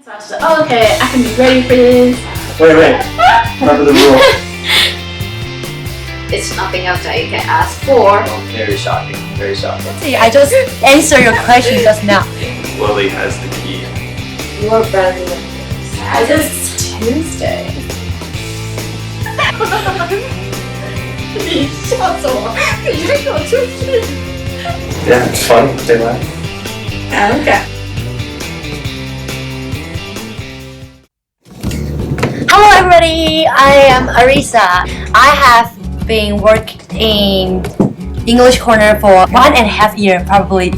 So I was like, oh, okay, I can be ready for this. Wait. Remember the rule. It's nothing else that you can ask for. Oh, very shocking. Very shocking. See, I just answered your question just now. Lily has the key. You are better than I just Tuesday. 你笑什么？你在给我出去 Yeah, it's fun. They laugh.？Okay. Hello everybody, I am Arisa. I have been working in English Corner for 1.5 years probably.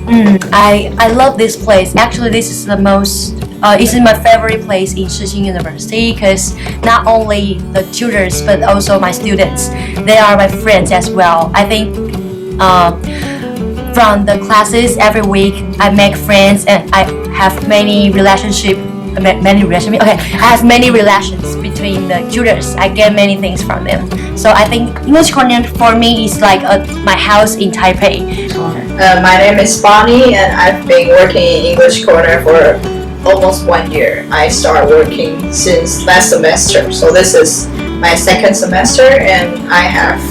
I love this place. Actually, this is the most this is my favorite place in Shixing University because not only the tutors but also my students. They are my friends as well. I think from the classes every week I make friends and I have many relationships. Okay, I have many relations between the tutors. I get many things from them. So I think English Corner for me is like my house in Taipei. My name is Bonnie and I've been working in English Corner for almost 1 year. I started working since last semester, so this is my second semester and I have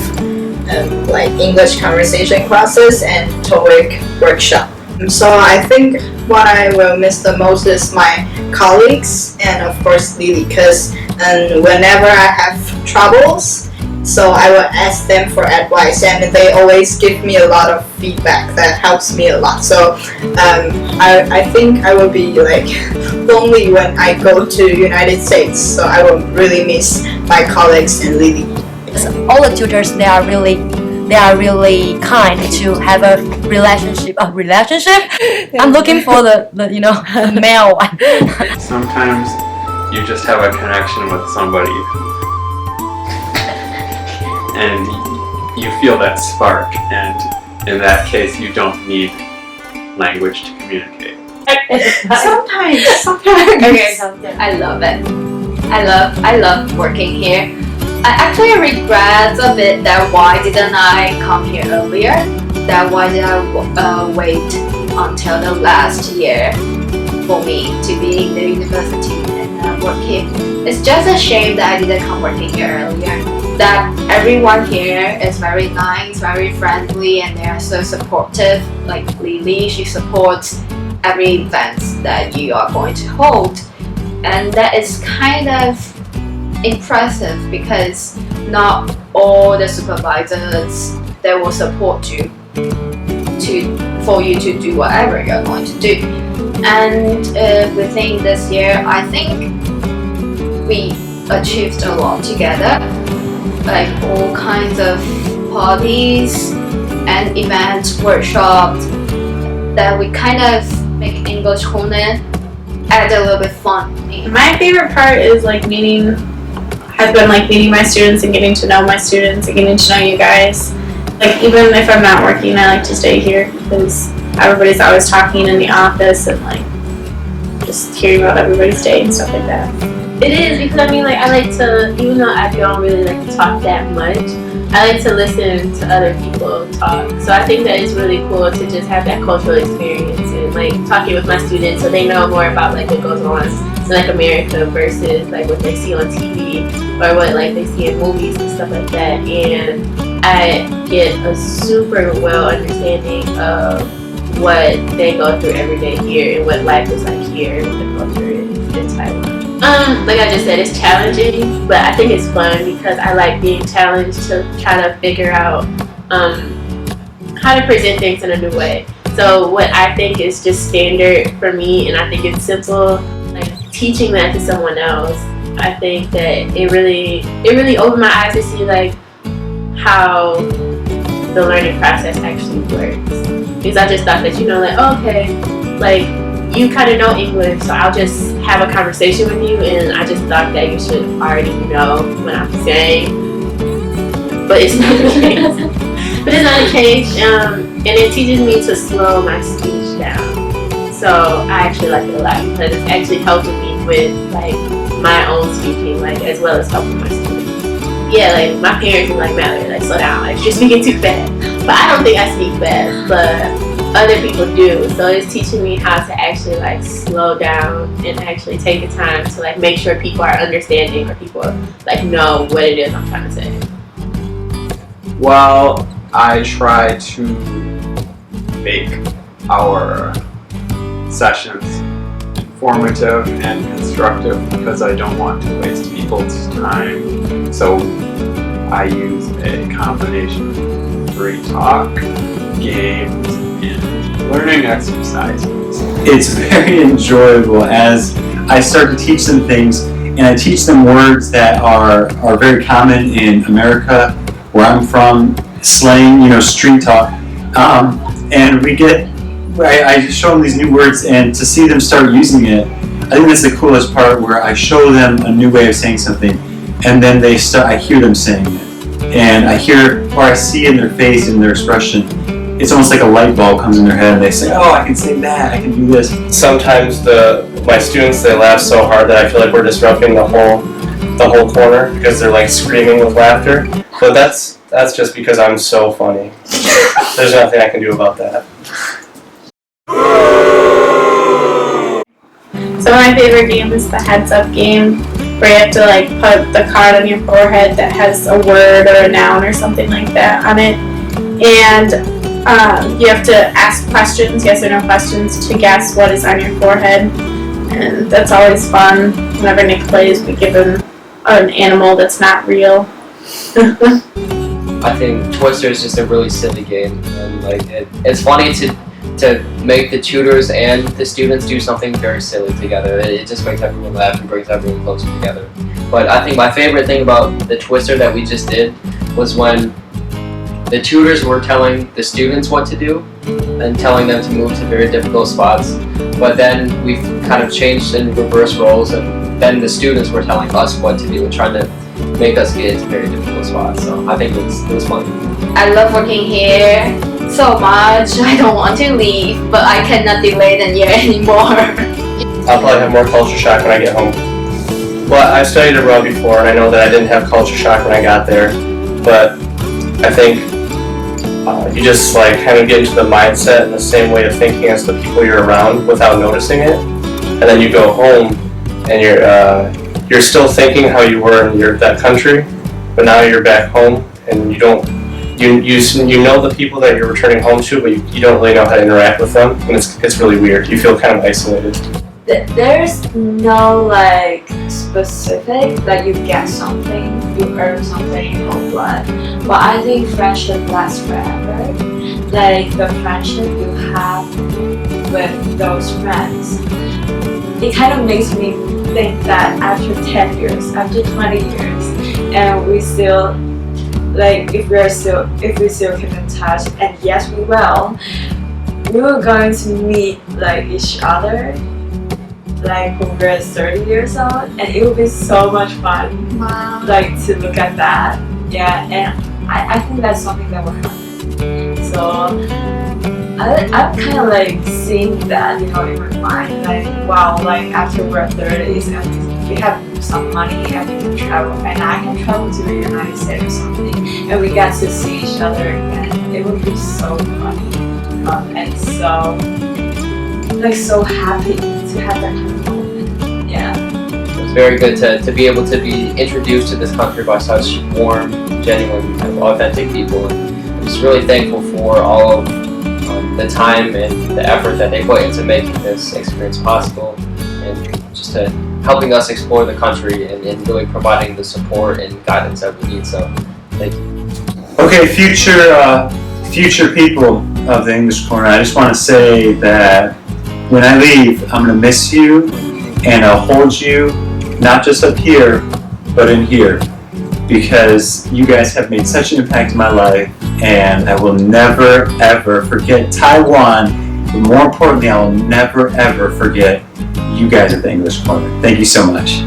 like English conversation classes and TOEIC workshop. So I think what I will miss the most is my colleagues and of course Lily, because whenever I have troubles, so I will ask them for advice and they always give me a lot of feedback that helps me a lot. So I think I will be like lonely when I go to United States, so I will really miss my colleagues and Lily. All the tutors they are really kind to have a relationship. I'm looking for the male one. Sometimes you just have a connection with somebody and you feel that spark, and in that case you don't need language to communicate. Sometimes. Okay, I love it. I love working here. I actually regret a bit that why didn't I come here earlier? That why did I wait until the last year for me to be in the university and work here? It's just a shame that I didn't come working here earlier. That everyone here is very nice, very friendly, and they are so supportive. Like Lily, she supports every event that you are going to hold, and that is kind of impressive because not all the supervisors they will support you for you to do whatever you're going to do. And within this year, I think we achieved a lot together, like all kinds of parties and events, workshops that we kind of make English Corner add a little bit fun. My favorite part is has been meeting my students and getting to know my students and getting to know you guys. Like even if I'm not working, I like to stay here because everybody's always talking in the office and just hearing about everybody's day and stuff like that. It is because I like to, even though I don't really like to talk that much, I like to listen to other people talk. So I think that it's really cool to just have that cultural experience and talking with my students so they know more about what goes on in America versus what they see on TV or what they see in movies and stuff like that. And I get a super well understanding of what they go through every day here and what life is like here and what the culture is in Taiwan. Like I just said, it's challenging, but I think it's fun because I like being challenged to try to figure out how to present things in a new way. So what I think is just standard for me, and I think it's simple, teaching that to someone else, I think that it really opened my eyes to see how the learning process actually works. Because I just thought that you kind of know English, so I'll just have a conversation with you, and I just thought that you should already know what I'm saying. But it's not the case. And it teaches me to slow my speech down. So I actually like it a lot because it's actually helping me with my own speaking, as well as helping my students. Yeah, my parents are Mallory, slow down, you're speaking too fast. But I don't think I speak fast, but other people do. So it's teaching me how to actually like slow down and actually take the time to like make sure people are understanding or people like know what it is I'm trying to say. Well, I try to make our sessions informative and constructive because I don't want to waste people's time. So I use a combination of free talk, games, and learning exercises. It's very enjoyable as I start to teach them things, and I teach them words that are very common in America, where I'm from, slang, street talk. And I show them these new words, and to see them start using it, I think that's the coolest part, where I show them a new way of saying something, and then I hear them saying it. And I see in their face, in their expression, it's almost like a light bulb comes in their head, and they say, oh, I can say that, I can do this. Sometimes my students, they laugh so hard that I feel like we're disrupting the whole corner because they're like screaming with laughter. But that's just because I'm so funny. There's nothing I can do about that. So my favorite game is the heads up game, where you have to like put the card on your forehead that has a word or a noun or something like that on it, and you have to ask questions, yes or no questions, to guess what is on your forehead, and that's always fun. Whenever Nick plays, we give him an animal that's not real. I think Twister is just a really silly game, and like it's funny to make the tutors and the students do something very silly together. It just makes everyone laugh and brings everyone closer together. But I think my favorite thing about the Twister that we just did was when the tutors were telling the students what to do and telling them to move to very difficult spots. But then we kind of changed in reverse roles, and then the students were telling us what to do and trying to make us get into very difficult spots. So I think it was fun. I love working here so much. I don't want to leave, but I cannot delay the year anymore. I'll probably have more culture shock when I get home. Well, I studied abroad before, and I know that I didn't have culture shock when I got there, but I think you just like kind of get into the mindset and the same way of thinking as the people you're around without noticing it, and then you go home and you're still thinking how you were in that country, but now you're back home and you know the people that you're returning home to, but you don't really know how to interact with them, and it's really weird. You feel kind of isolated. There's no like specific that you get something, you earn something in whole life. But I think friendship lasts forever. Like the friendship you have with those friends, it kind of makes me think that after 10 years, after 20 years, and we still like if we still keep in touch, and yes we will going to meet like each other like when we're 30 years old, and it will be so much fun. Wow. Like to look at that. Yeah, and I think that's something that will happen. So I'm kind of like seeing that, in my mind, like wow, like after we're 30s and we have some money and we can travel, and I can travel to the United States or something, and we get to see each other again. It would be so funny, and so happy to have that kind of moment. Yeah. It's very good to be able to be introduced to this country by such warm, genuine, kind of authentic people. And I'm just really thankful for all of the time and the effort that they put into making this experience possible, and just to helping us explore the country and really providing the support and guidance that we need. So thank you. Okay, future people of the English Corner, I just want to say that when I leave, I'm going to miss you, and I'll hold you, not just up here, but in here, because you guys have made such an impact in my life, and I will never, ever forget Taiwan, but more importantly, I will never, ever forget you guys at the English Corner. Thank you so much.